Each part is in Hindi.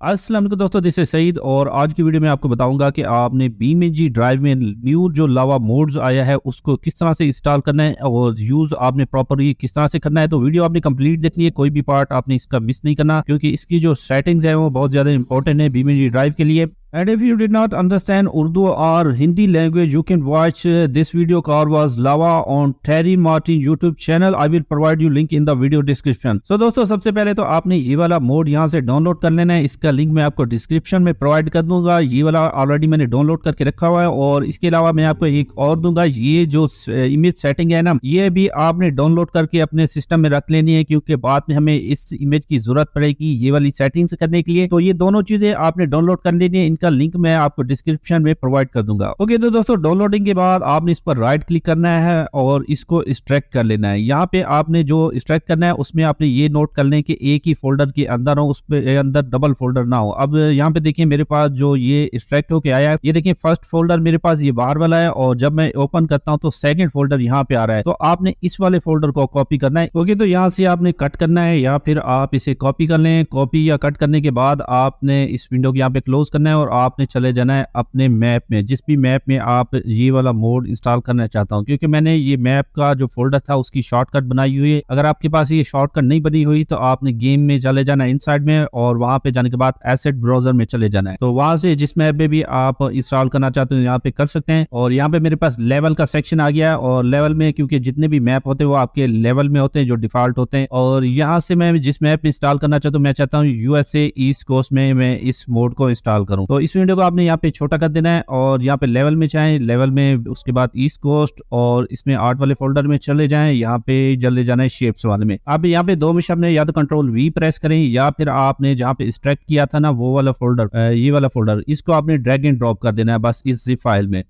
अस्सलाम वालेकुम दोस्तों, दिस इज सईद और आज की वीडियो में आपको बताऊंगा कि आपने BeamNG ड्राइव में न्यू जो लावा मोड्स आया है उसको किस तरह से इंस्टॉल करना है और यूज आपने प्रॉपरली किस तरह से करना है। तो वीडियो आपने कंप्लीट देखनी है, कोई भी पार्ट आपने इसका मिस नहीं करना क्योंकि इसकी जो सेटिंग्स है वो बहुत ज्यादा इंपॉर्टेंट है BeamNG ड्राइव के लिए। And if you did not understand Urdu or Hindi language, you can watch this video called was Lava on Terry Martin YouTube channel. I will provide you link in the video description. So दोस्तों, सबसे पहले तो आपने ये वाला मोड यहाँ से डाउनलोड कर लेना है। इसका लिंक मैं आपको डिस्क्रिप्शन में प्रोवाइड कर दूंगा। ये वाला ऑलरेडी मैंने डाउनलोड करके रखा हुआ है और इसके अलावा मैं आपको एक और दूंगा। ये जो इमेज सेटिंग है ना, ये भी आपने डाउनलोड करके अपने सिस्टम में रख लेनी है क्योंकि बाद में हमें इस इमेज की जरूरत पड़ेगी ये वाली सेटिंग्स करने के लिए। तो ये दोनों चीजें आपने डाउनलोड कर लेनी है, इनका लिंक मैं आपको डिस्क्रिप्शन में प्रोवाइड कर दूंगा। ओके, तो दोस्तों डाउनलोडिंग के बाद आपने इस पर राइट क्लिक करना है और इसको एक्सट्रैक्ट कर लेना है। यहाँ पे आपने जो एक्सट्रैक्ट करना है उसमें आपने ये नोट कर लें कि एक ही फोल्डर के अंदर हो, उस पे अंदर डबल फोल्डर ना हो। अब यहाँ पे देखिए मेरे पास जो ये एक्सट्रैक्ट होके आया है, ये देखिए फर्स्ट फोल्डर मेरे पास ये बाहर वाला है और जब मैं ओपन करता हूँ तो सेकंड फोल्डर यहाँ पे आ रहा है। तो आपने इस वाले फोल्डर को कॉपी करना है। ओके, तो यहाँ से आपने कट करना है या फिर आप इसे कॉपी कर लें। कॉपी या कट करने के बाद आपने इस विंडो को यहाँ पे क्लोज करना है और आपने चले जाना है अपने मैप में, जिस भी मैप में आप ये वाला मोड इंस्टॉल करना चाहता हूँ। क्योंकि मैंने ये मैप का जो फोल्डर था उसकी शॉर्टकट बनाई हुई है। अगर आपके पास ये शॉर्टकट नहीं बनी हुई तो आपने गेम में चले जाना है इनसाइड में और वहां पे जाने के बाद एसेट ब्राउजर में चले जाना है। तो वहां से जिस मैप में भी आप इंस्टॉल करना चाहते हो यहाँ पे कर सकते हैं। और यहाँ पे मेरे पास लेवल का सेक्शन आ गया है और लेवल में क्योंकि जितने भी मैप होते हैं वो आपके लेवल में होते हैं जो डिफॉल्ट होते हैं। और यहाँ से मैं जिस मैप में इंस्टॉल करना चाहता हूँ, मैं चाहता हूँ USA ईस्ट कोस्ट में मैं इस मोड को इंस्टॉल करूँ। तो इस विंडो को आपने यहाँ पे छोटा कर देना है और यहाँ पे लेवल में चाहे लेवल में, उसके बाद ईस्ट कोस्ट और इसमें आर्ट वाले फोल्डर में चले जाएं। यहाँ पे चले जाना है शेप्स वाले में। आप यहाँ पे दो मिनट में या तो कंट्रोल V प्रेस करें या फिर आपने जहाँ पे एक्सट्रैक्ट किया था ना वो वाला फोल्डर, ये वाला फोल्डर, इसको आपने ड्रैग एंड ड्रॉप कर देना है बस इस zip फाइल में।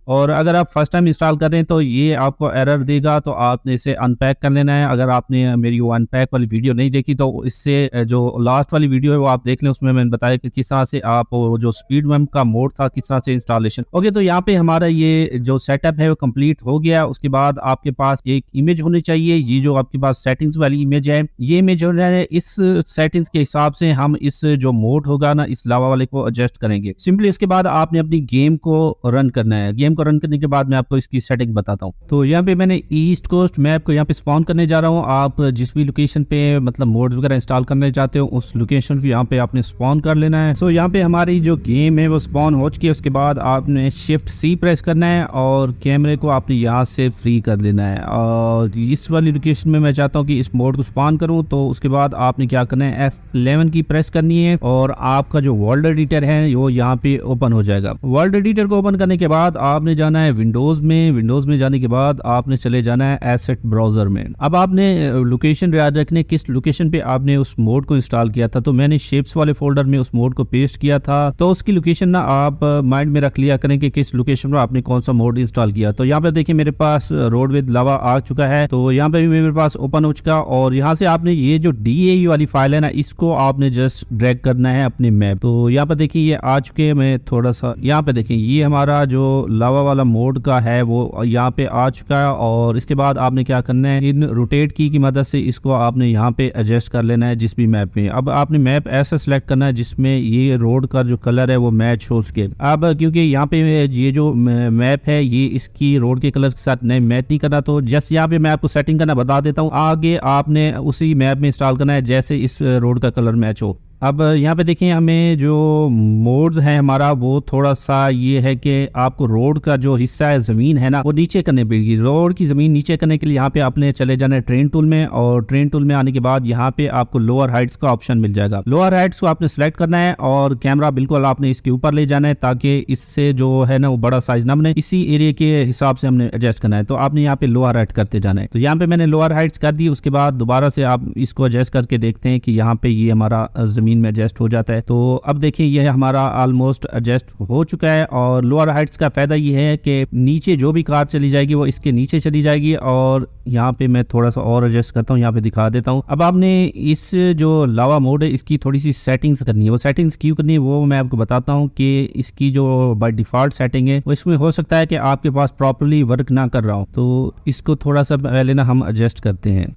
और अगर आप फर्स्ट टाइम इंस्टॉल कर रहे हैं तो ये आपको एरर देगा, तो आपने इसे अनपैक कर लेना है। अगर आपने मेरी वो अनपैक वाली वीडियो नहीं देखी तो इससे जो लास्ट वाली वीडियो है वो आप देख लें, उसमें मैंने बताया कि किस तरह से आप जो स्पीड मैम का मोड था किस तरह से इंस्टॉलेशन। ओके, तो यहाँ पे हमारा ये जो सेटअप है वो कंप्लीट हो गया। उसके बाद आपके पास एक इमेज होनी चाहिए। ये जो आपके पास सेटिंग्स वाली इमेज है, ये इमेज जो है इस सेटिंग्स के हिसाब से हम इस जो मोड होगा ना इस लावा वाले को एडजस्ट करेंगे सिंपली। इसके बाद आपने अपनी गेम को रन करना है। गेम को रन करने के बाद मैं आपको इसकी सेटिंग बताता हूँ। तो यहाँ पे मैंने ईस्ट कोस्ट मैप को यहाँ पे स्पॉन करने जा रहा हूँ। आप जिस भी लोकेशन पे मतलब मोड्स वगैरह इंस्टॉल करने चाहते हो उस लोकेशन भी यहाँ पे आपने स्पॉन कर लेना है। सो यहाँ पे हमारी जो गेम है वो स्पॉन हो चुकी है। उसके बाद आपने शिफ्ट C प्रेस करना है और कैमरे को आपने यहाँ से फ्री कर लेना है। और इस वाली लोकेशन में मैं चाहता हूँ कि इस मोड को स्पॉन करूँ, तो उसके बाद आपने क्या करना है F11 की प्रेस करनी है और आपका जो वर्ल्ड एडिटर है वो यहाँ पे ओपन हो जाएगा। वर्ल्ड एडिटर को ओपन करने के बाद आपने जाना है विंडोज में। विंडोज में जाने के बाद आपने चले जाना है एसेट ब्राउजर में। अब आपने लोकेशन याद रखने किस लोकेशन पे आपने उस मोड को इंस्टॉल किया था। तो मैंने शेप्स वाले फोल्डर में उस मोड को पेस्ट किया था, तो उसकी लोकेशन ना आप माइंड में रख लिया करें कि किस लोकेशन पर आपने कौन सा मोड इंस्टॉल किया। तो यहाँ पे देखिए मेरे पास रोड विद लावा आ चुका है, तो यहाँ पे भी मेरे पास ओपन हो चुका। और यहाँ से आपने ये जो DAE वाली फाइल है ना इसको आपने जस्ट ड्रैग करना है अपने मैप। तो यहाँ पे देखिए ये आ चुके। मैं थोड़ा सा यहाँ पे देखिए ये हमारा जो लावा वाला मोड का है वो यहाँ पे आ चुका है। और इसके बाद आपने क्या करना है, इन रोटेट की मदद से इसको आपने यहाँ पे एडजस्ट कर लेना है जिस भी मैप में। अब आपने मैप ऐसा सिलेक्ट करना है जिसमें ये रोड का जो कलर है वो मैच हो उसके। अब क्योंकि यहाँ पे ये जो मैप है ये इसकी रोड के कलर के साथ नहीं मैच नहीं करना, तो जस्ट यहाँ पे मैं आपको सेटिंग करना बता देता हूँ। आगे आपने उसी मैप में इंस्टॉल करना है जैसे इस रोड का कलर मैच हो। अब यहाँ पे देखें हमें जो मोड्स है हमारा वो थोड़ा सा ये है कि आपको रोड का जो हिस्सा है जमीन है ना वो नीचे करने पड़ेगी। रोड की जमीन नीचे करने के लिए यहाँ पे आपने चले जाना है ट्रेन टूल में और ट्रेन टूल में आने के बाद यहाँ पे आपको लोअर हाइट्स का ऑप्शन मिल जाएगा। लोअर हाइट्स को आपने सेलेक्ट करना है और कैमरा बिल्कुल आपने इसके ऊपर ले जाना है ताकि इससे जो है ना वो बड़ा साइज ना बने। इसी एरिया के हिसाब से हमने एडजस्ट करना है। तो आपने यहाँ पे लोअर हाइट करते जाना है। तो यहाँ पे मैंने लोअर हाइट्स कर दी। उसके बाद दोबारा से आप इसको एडजस्ट करके देखते हैं कि यहाँ पे ये हमारा में एडजस्ट हो जाता है। तो अब देखिए ये हमारा ऑलमोस्ट एडजस्ट हो चुका है। और लोअर हाइट्स का फायदा ये है कि नीचे जो भी कार चली जाएगी वो इसके नीचे चली जाएगी। और यहाँ पे मैं थोड़ा सा और एडजस्ट करता हूँ, यहाँ पे दिखा देता हूँ। अब आपने इस जो लावा मोड है इसकी थोड़ी सी सेटिंग्स करनी है। वो सेटिंग्स क्यों करनी है वो मैं आपको बताता हूँ कि इसकी जो बाय डिफॉल्ट सेटिंग है वो इसमें हो सकता है कि आपके पास प्रॉपर्ली वर्क ना कर रहा हो। तो इसको थोड़ा सा पहले ना हम एडजस्ट करते हैं।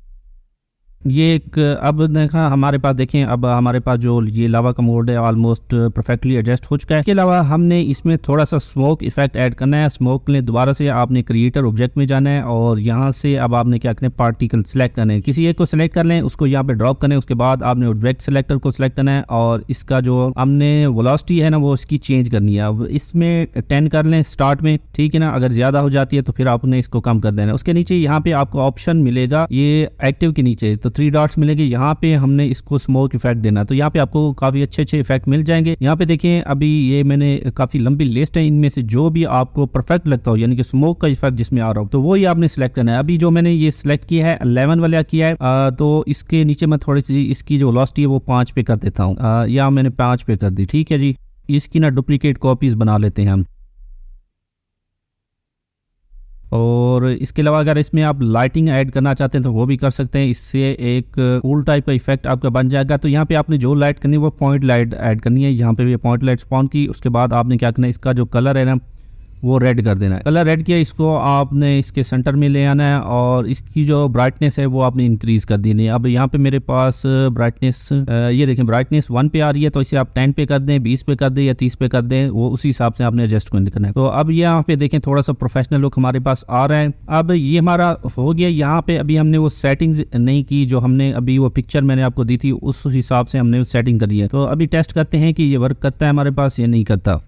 ये एक अब देखा हमारे पास, देखें अब हमारे पास जो ये लावा का मोड है ऑलमोस्ट परफेक्टली एडजस्ट हो चुका है। इसके अलावा हमने इसमें थोड़ा सा स्मोक इफेक्ट ऐड करना है। स्मोक के लिए दोबारा से आपने क्रिएटर ऑब्जेक्ट में जाना है और यहाँ से अब आपने क्या करना है, पार्टिकल सेलेक्ट करना है। किसी एक को सिलेक्ट कर लें, उसको यहाँ पे ड्रॉप करना है। उसके बाद आपने ऑब्जेक्ट सेलेक्टर को सिलेक्ट करना है और इसका जो हमने वेलोसिटी है ना वो इसकी चेंज करनी है। अब इसमें 10 कर लें स्टार्ट में, ठीक है ना। अगर ज्यादा हो जाती है तो फिर आपने इसको कम कर देना है। उसके नीचे यहाँ पे आपको ऑप्शन मिलेगा ये एक्टिव के नीचे, तो 3 डॉट्स मिलेंगे। यहाँ पे हमने इसको स्मोक इफेक्ट देना, तो यहाँ पे आपको काफी अच्छे इफेक्ट मिल जाएंगे। यहाँ पे देखें अभी ये मैंने काफी लंबी लिस्ट है, इनमें से जो भी आपको परफेक्ट लगता हो, यानी कि स्मोक का इफेक्ट जिसमें आ रहा हो, तो वो ही आपने सिलेक्ट करना है। अभी जो मैंने ये सिलेक्ट किया है 11 वाला किया है, तो इसके नीचे मैं थोड़ी सी इसकी जो वेलोसिटी है वो 5 पे कर देता हूँ, या मैंने 5 पे कर दी, ठीक है जी। इसकी ना डुप्लीकेट कॉपीज बना लेते हैं हम। और इसके अलावा अगर इसमें आप लाइटिंग ऐड करना चाहते हैं तो वो भी कर सकते हैं। इससे एक कूल टाइप का इफेक्ट आपका बन जाएगा। तो यहाँ पे आपने जो लाइट करनी है वो पॉइंट लाइट ऐड करनी है। यहाँ पे भी पॉइंट लाइट स्पॉन की, उसके बाद आपने क्या करना है, इसका जो कलर है ना वो रेड कर देना है। कलर रेड किया, इसको आपने इसके सेंटर में ले आना है और इसकी जो ब्राइटनेस है वो आपने इंक्रीज कर देनी है। अब यहाँ पे मेरे पास ब्राइटनेस ये देखें ब्राइटनेस 1 पे आ रही है, तो इसे आप 10 पे कर दें, 20 पे कर दें या 30 पे कर दें, वो उसी हिसाब से आपने एडजस्टमेंट करना है। तो अब यहाँ पे देखें थोड़ा सा प्रोफेशनल लुक हमारे पास आ रहा है। अब ये हमारा हो गया। यहाँ पे अभी हमने वो सेटिंग्स नहीं की जो हमने अभी वो पिक्चर मैंने आपको दी थी, उस हिसाब से हमने सेटिंग करी है। तो अभी टेस्ट करते हैं कि ये वर्क करता है हमारे पास या नहीं करता।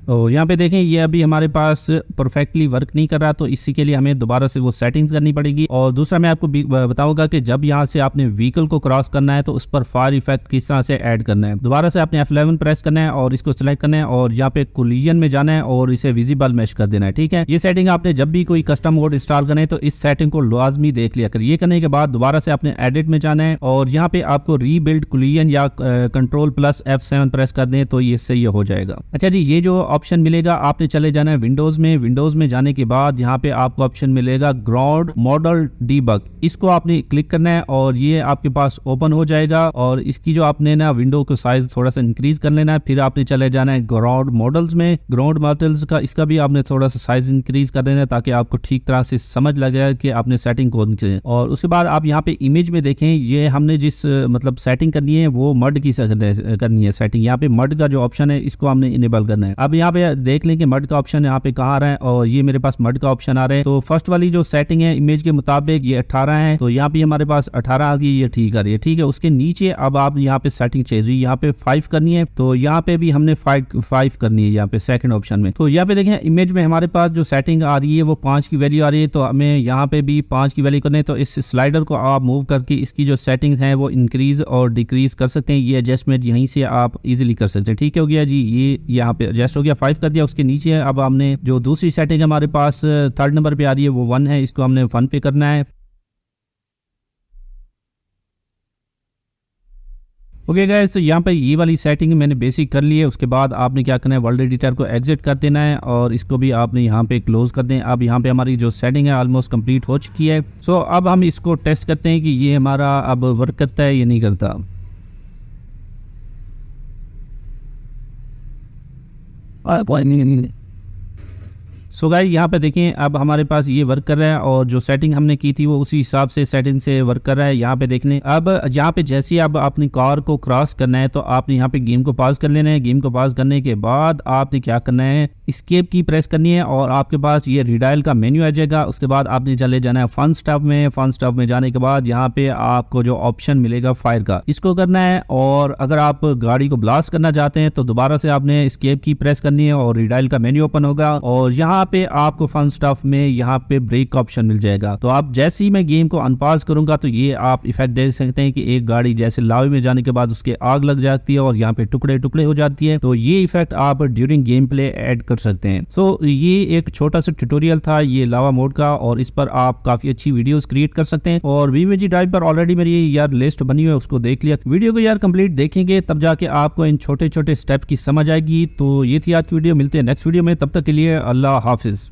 तो यहाँ पे देखें ये अभी हमारे पास परफेक्टली वर्क नहीं कर रहा, तो इसी के लिए हमें दोबारा से वो सेटिंग्स करनी पड़ेगी। और दूसरा मैं आपको बताऊंगा कि जब यहाँ से आपने व्हीकल को क्रॉस करना है तो उस पर फायर इफेक्ट किस तरह से ऐड करना है। दोबारा से आपने F11 प्रेस करना है और इसको सिलेक्ट करना है और यहाँ पे कोलिजन में जाना है और इसे विजिबल मैश कर देना है, ठीक है। ये सेटिंग आपने जब भी कोई कस्टम मोड इंस्टॉल करना है तो इस सेटिंग को लाजमी देख लिया कर। ये करने के बाद दोबारा से आपने एडिट में जाना है और यहाँ पे आपको रीबिल्ड कोलिजन या कंट्रोल प्लस F7 प्रेस कर दें तो ये सही हो जाएगा। अच्छा जी, ये जो ऑप्शन मिलेगा आपने चले जाना है विंडोज में। विंडोज में जाने के बाद यहाँ पे आपको ऑप्शन मिलेगा ग्राउंड मॉडल डीबग, इसको आपने क्लिक करना है और ये आपके पास ओपन हो जाएगा। और इसकी जो आपने ना विंडो को साइज थोड़ा सा इंक्रीज कर लेना है। फिर आपने चले जाना है ग्राउंड मॉडल्स में। ग्राउंड मॉडल्स का इसका भी आपने थोड़ा सा साइज इंक्रीज कर देना है ताकि आपको ठीक तरह से समझ लगे कि आपने सेटिंग कौन सी है। और उसके बाद आप यहाँ पे इमेज में देखें, ये हमने जिस मतलब सेटिंग करनी है वो मड की करनी है सेटिंग। यहाँ पे मड का जो ऑप्शन है इसको हमने इनेबल करना है। अब यहाँ पे देख लें कि मड का ऑप्शन यहाँ पे कहाँ आ रहा है और ये मेरे पास मड का ऑप्शन आ रहा है। तो फर्स्ट वाली जो सेटिंग है इमेज के मुताबिक ये 18 है, तो यहाँ पे हमारे पास 18 आ गई, ये ठीक आ रही है, ठीक है। उसके नीचे अब आप यहाँ पे सेटिंग चाहिए, यहाँ पे 5 करनी है, तो यहाँ पे भी हमने 5 करनी है यहाँ पे सेकंड ऑप्शन में। तो यहाँ पे देखें इमेज में हमारे पास जो सेटिंग आ रही है वो 5 की वैल्यू आ रही है, तो हमें यहाँ पे भी 5 की वैल्यू करनी है। तो इस स्लाइडर को आप मूव करके इसकी जो सेटिंग है वो इंक्रीज और डिक्रीज कर सकते हैं। ये एडजस्टमेंट यहीं से आप इजीली कर सकते हैं, ठीक है। हो गया जी, ये यहाँ पे एडजस्ट हो गया, 5 कर दिया। उसके नीचे अब हमने जो दूसरी सेटिंग हमारे पास 3rd नंबर पे आ रही है वो 1 है, इसको हमने 1 पे करना है। ओके गाइस, तो यहाँ पे ये वाली सेटिंग मैंने बेसिक कर ली है। उसके बाद आपने क्या करना है, वर्ल्ड एडिटर को एग्जिट कर देना है और इसको भी आपने यहाँ पे क्लोज कर दें। अब यहाँ पे हमारी जो सेटिंग है ऑलमोस्ट कंप्लीट हो चुकी है। सो अब हम इसको टेस्ट करते हैं कि ये हमारा अब वर्क करता है या नहीं करता। सो गाइस यहाँ पे देखें अब हमारे पास ये वर्क कर रहा है और जो सेटिंग हमने की थी वो उसी हिसाब से सेटिंग से वर्क कर रहा है। यहाँ पे देखने अब यहाँ पे जैसे ही अब अपनी कार को क्रॉस करना है तो आपने यहाँ पे गेम को पॉज कर लेना है। गेम को पॉज करने के बाद आपने क्या करना है, एस्केप की प्रेस करनी है और आपके पास ये रिडायल का मेन्यू आ जाएगा। उसके बाद आपने चले जाना है फन स्टॉप में। फन स्टॉप में जाने के बाद यहाँ पे आपको जो ऑप्शन मिलेगा फायर का, इसको करना है। और अगर आप गाड़ी को ब्लास्ट करना चाहते हैं तो दोबारा से आपने एस्केप की प्रेस करनी है और रिडायल का मेन्यू ओपन होगा और यहाँ पे आपको फन स्टॉप में यहाँ पे ब्रेक का ऑप्शन मिल जाएगा। तो आप जैसे ही मैं गेम को अनपॉज करूंगा तो ये आप इफेक्ट देख सकते हैं कि एक गाड़ी जैसे लावे में जाने के बाद उसके आग लग जाती है और यहाँ पे टुकड़े टुकड़े हो जाती है। तो ये इफेक्ट आप ड्यूरिंग गेम प्ले ऐड कर सकते हैं। सो ये एक छोटा सा ट्यूटोरियल था ये लावा मोड का और इस पर आप काफी अच्छी वीडियोस क्रिएट कर सकते हैं। और बीएमजी ड्राइव पर ऑलरेडी मेरी यार लिस्ट बनी हुई है, उसको देख लिया। वीडियो को यार कंप्लीट देखेंगे तब जाके आपको इन छोटे छोटे स्टेप की समझ आएगी। तो ये थी आज की वीडियो, मिलते हैं नेक्स्ट वीडियो में, तब तक के लिए अल्लाह हाफिज।